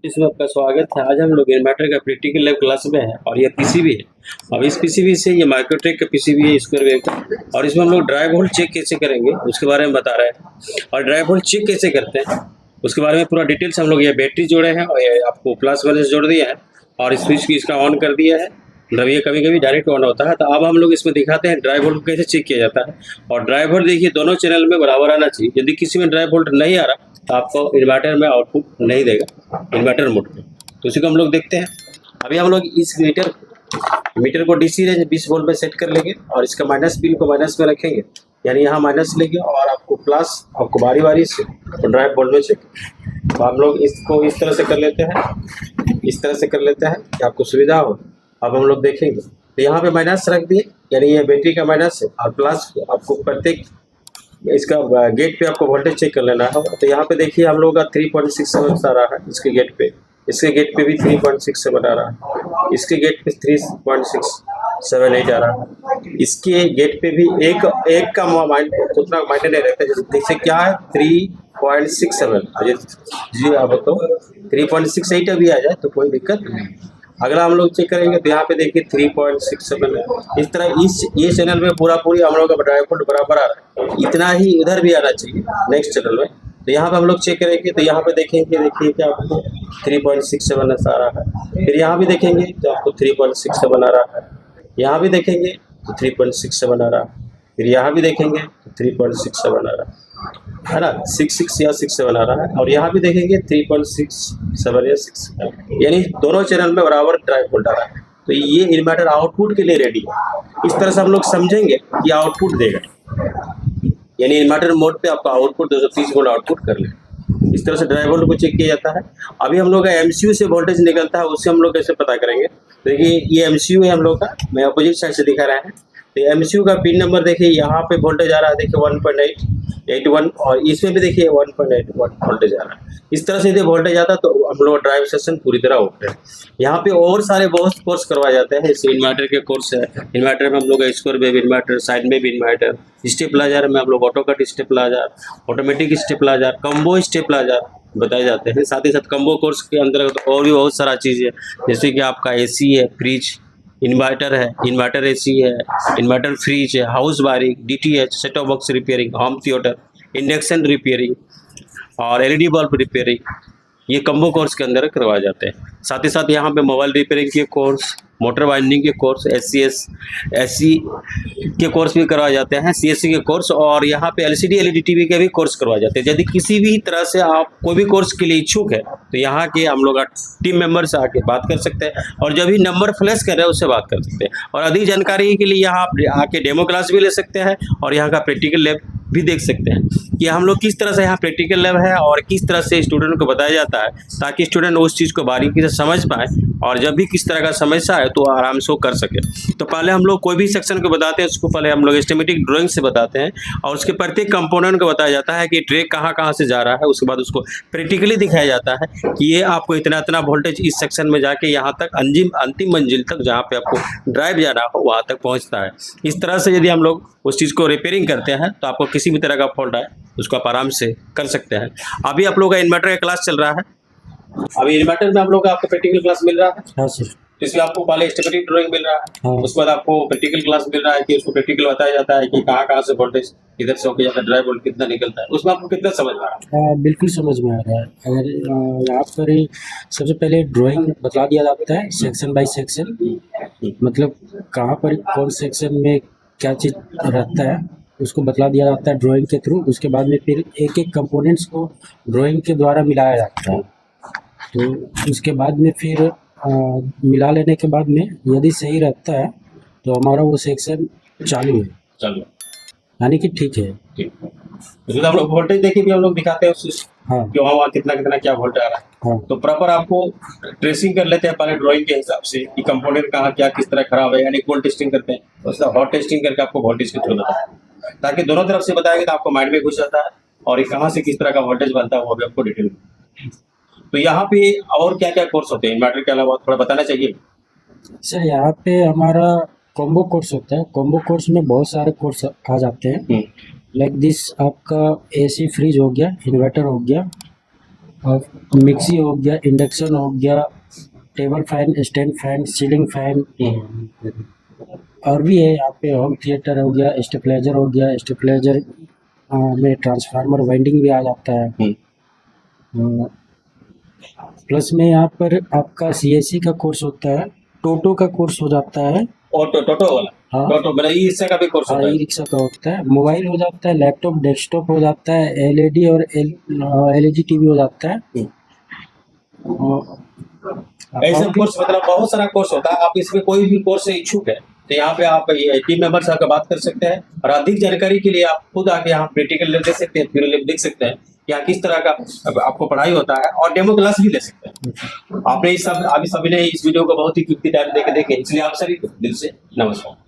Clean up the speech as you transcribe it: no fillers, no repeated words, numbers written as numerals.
इसमें आपका स्वागत है। आज हम लोग इन्वर्टर का प्रैक्टिकल लैब क्लास में है और ये पीसीबी है। अब इस पीसीबी से ये माइक्रोटेक का पीसीबी है स्क्वायर वेव का, और इसमें हम लोग ड्राई वोल्ट चेक कैसे करेंगे उसके बारे में बता रहे हैं। और ड्राई वोल्ट चेक कैसे करते हैं उसके बारे में पूरा डिटेल्स हम लोग ये बैटरी जोड़े हैं और ये आपको प्लस माइनस जोड़ दिया है और स्विच की इसका ऑन कर दिया है। मतलब ये कभी कभी डायरेक्ट ऑन होता है। तो अब हम लोग इसमें दिखाते हैं ड्राई वोल्ट कैसे चेक किया जाता है। और ड्राई वोल्ट देखिए दोनों चैनल में बराबर आना चाहिए। यदि किसी में ड्राई वोल्ट नहीं आ रहा तो आपको इन्वर्टर में आउटपुट नहीं देगा इन्वर्टर मोड में। तो उसी को हम लोग देखते हैं। अभी हम लोग इस मीटर को डीसी रेंज 20 वोल्ट में सेट कर लेंगे और इसका माइनस पिन को माइनस में रखेंगे, यानी यहाँ माइनस लेंगे और आपको प्लस आपको बारी बारी से तो ड्राई वोल्ट में चेक। तो हम लोग इसको इस तरह से कर लेते हैं, इस तरह से कर लेते हैं कि आपको सुविधा हो। अब हम लोग देखेंगे तो यहाँ पे माइनस रख दिए, यानी ये बैटरी का माइनस है, और प्लस आपको प्रत्येक इसका गेट पे आपको वोल्टेज चेक कर लेना है। तो यहाँ पे देखिए हम लोग का 3.67 आ रहा है इसके गेट पे, इसके गेट पे भी 3.67 आ रहा है, इसके गेट पे 3.678 आ रहा है, इसके गेट पे भी एक का उतना मायने नहीं रहता है। जैसे क्या है 3.67 जी, अब तो 3.68 अभी आ जाए तो कोई दिक्कत नहीं। अगला हम लोग चेक करेंगे तो यहाँ पे देखिए 3.67 है। इस तरह ये चैनल में पूरी हम लोग का ड्राई वोल्ट बराबर आ रहा है, इतना ही उधर भी आना चाहिए नेक्स्ट चैनल में। तो यहाँ पे हम लोग चेक करेंगे तो यहाँ पे देखेंगे, देखिए कि आपको 3.67 आ रहा है। फिर यहाँ भी देखेंगे तो आपको 3.67 आ रहा है, यहाँ भी देखेंगे तो 3.67 आ रहा है, फिर यहाँ भी देखेंगे तो 3.67 आ रहा है ना, 66 या 67 आ रहा है, और यहाँ भी देखेंगे 3.67 या 6, यानी दोनों चैनल में बराबर ड्राई वोल्ट आ रहा है। तो ये इन्वर्टर आउटपुट के लिए रेडी है। इस तरह से हम लोग समझेंगे कि आउटपुट देगा, यानी इन्वर्टर मोड पे आपका आउटपुट 230 वोल्ट आउटपुट कर ले। इस तरह से ड्राई वोल्ट को चेक किया जाता है। अभी हम लोग का एमसीयू से वोल्टेज निकलता है, उससे हम लोग कैसे पता करेंगे। देखिए ये एमसीयू है हम लोग का, मैं अपोजिट साइड से दिखा रहा है। तो एमसीयू का पिन नंबर देखिए, यहाँ पे वोल्टेज आ रहा है देखिए 1.881, और इसमें भी देखिए 1.81 वोल्टेज आ रहा है। इस तरह से यदि वोल्टेज आता है तो हम लोग ड्राइव सेशन पूरी तरह होते हैं। यहाँ पे और सारे बहुत कोर्स करवाए जाते हैं, जैसे इन्वर्टर के कोर्स है। इन्वर्टर में हम लोग square wave inverter, sine wave inverter, stabiliser में हम लोग auto cut stabiliser, automatic stabiliser, combo stabiliser बताए जाते हैं। साथ ही साथ कम्बो कोर्स के अंतर्गत और भी बहुत सारा चीज़ है, जैसे कि आपका एसी है, फ्रिज, इन्वर्टर है, इन्वर्टर एसी है, इन्वर्टर फ्रिज है, house wiring, DTH, set top box repairing, home theatre, induction repairing और एलईडी बल्ब रिपेयरिंग, ये कम्बो कोर्स के अंदर करवाए जाते हैं। साथ ही साथ यहाँ पे मोबाइल रिपेयरिंग के कोर्स, मोटर वाइंडिंग के कोर्स, एससी के कोर्स भी करवाए जाते हैं, सीएससी के कोर्स, और यहाँ पे एलसीडी एलईडी टीवी के भी कोर्स करवाए जाते हैं। यदि किसी भी तरह से आप कोई भी कोर्स के लिए इच्छुक है तो यहाँ के हम लोग टीम मेंबर से आके बात कर सकते हैं, और जो भी नंबर फ्लैश कर रहे हैं उससे बात कर सकते हैं। और अधिक जानकारी के लिए यहाँ आप आके डेमो क्लास भी ले सकते हैं और यहाँ का प्रैक्टिकल लैब भी देख सकते हैं कि हम लोग किस तरह से यहाँ प्रैक्टिकल लैब है और किस तरह से स्टूडेंट को बताया जाता है, ताकि स्टूडेंट उस चीज़ को बारीकी से समझ पाए और जब भी किस तरह का समस्या है तो आराम से वो कर सके। तो पहले हम लोग कोई भी सेक्शन को बताते हैं, उसको पहले हम लोग एस्टिमेटिक ड्राइंग से बताते हैं और उसके प्रत्येक कंपोनेंट को बताया जाता है कि ट्रे कहाँ से जा रहा है। उसके बाद उसको प्रैक्टिकली दिखाया जाता है कि ये आपको इतना वोल्टेज इस सेक्शन में जाके यहाँ तक अंतिम मंजिल तक जहाँ पे आपको ड्राइव जाना हो वहाँ तक पहुँचता है। इस तरह से यदि हम लोग उस चीज़ को रिपेयरिंग करते हैं तो आपको किसी भी तरह का फॉल्ट आए उसको आप आराम से कर सकते हैं। अभी आप लोगों का इन्वर्टर का क्लास चल रहा है, अभी इन्वर्टर में आप लोग का आपको प्रैक्टिकल क्लास मिल रहा है। हाँ सर। इसमें आपको पहले एस्टिमेटिक ड्राइंग मिल रहा है, हाँ। उसके बाद आपको प्रैक्टिकल क्लास मिल रहा है कि उसको प्रैक्टिकल बताया जाता है कि कहाँ से वोल्टेज किधर से होकर जाता है, ड्राई वोल्ट कितना निकलता है, उसमें आपको कितना समझ में आ रहा है। बिल्कुल समझ में आ रहा है। अगर यहाँ पर ही सबसे पहले ड्राइंग बता दिया जाता है सेक्शन बाय सेक्शन, मतलब कहाँ पर कौन सेक्शन में क्या चीज़ रहता है उसको बतला दिया जाता है ड्राइंग के थ्रू। उसके बाद में फिर एक एक कंपोनेंट्स को ड्राइंग के द्वारा मिलाया जाता है। तो उसके बाद में फिर मिला लेने के बाद में यदि सही रहता है तो हमारा वो सेक्शन चालू है, यानी कि ठीक है। तो हम लोग वोल्टेज देखिए भी हम लोग दिखाते हैं उस हाँ कि वहाँ कितना क्या वोल्ट आ रहा है। हाँ तो प्रॉपर आपको ट्रेसिंग कर लेते हैं पहले ड्राइंग के हिसाब से कि कंपोनेंट कहाँ क्या किस तरह खराब है, यानी वोल्ट टेस्टिंग करते हैं, उसका हॉट टेस्टिंग करके आपको वोल्टेज के थ्रू बताते हैं, ताकि दोनों तरफ से बताएंगे तो आपको माइंड में घुस जाता है और ये कहाँ से किस तरह का वोल्टेज बनता है वो भी आपको डिटेल। तो यहाँ पे और क्या क्या कोर्स होते हैं इन्वर्टर के अलावा, थोड़ा बताना चाहिए सर। यहाँ पे हमारा कॉम्बो कोर्स होता है। कॉम्बो कोर्स में बहुत सारे कोर्स आ जाते हैं। लाइक दिस आपका एसी फ्रिज हो गया, इन्वर्टर हो गया, और मिक्सी हो गया, इंडक्शन हो गया, table fan, stand fan, ceiling fan, और भी है यहाँ पे। होम थिएटर हो गया, स्टेबलाइजर हो गया, स्टेबलाइजर में ट्रांसफार्मर वाइंडिंग भी आ जाता है। प्लस में यहाँ पर आपका सीएससी का कोर्स होता है, टोटो का कोर्स हो जाता है। और टोटो वाला, हाँ टोटो मतलब ई रिक्शा का भी कोर्स हाँ, होता ई है। रिक्शा का होता है, मोबाइल हो जाता है, लैपटॉप डेस्कटॉप हो जाता है, एलईडी और एलईडी टीवी हो जाता है। ऐसे और भी कोर्स मतलब बहुत सारा कोर्स होता है। आप इसमें कोई भी कोर्स से इच्छुक है तो यहाँ पे आप टीम मेंबर से आकर बात कर सकते हैं, और अधिक जानकारी के लिए आप खुद आके यहाँ प्रैक्टिकल लैब देख सकते हैं, थ्योरी लैब देख सकते हैं, यहाँ किस तरह का आपको पढ़ाई होता है, और डेमो क्लास भी ले सकते हैं। आपने इस सब अभी सभी ने इस वीडियो को बहुत ही कीमती टाइम देके देखे, इसलिए आप सभी को दिल से नमस्कार।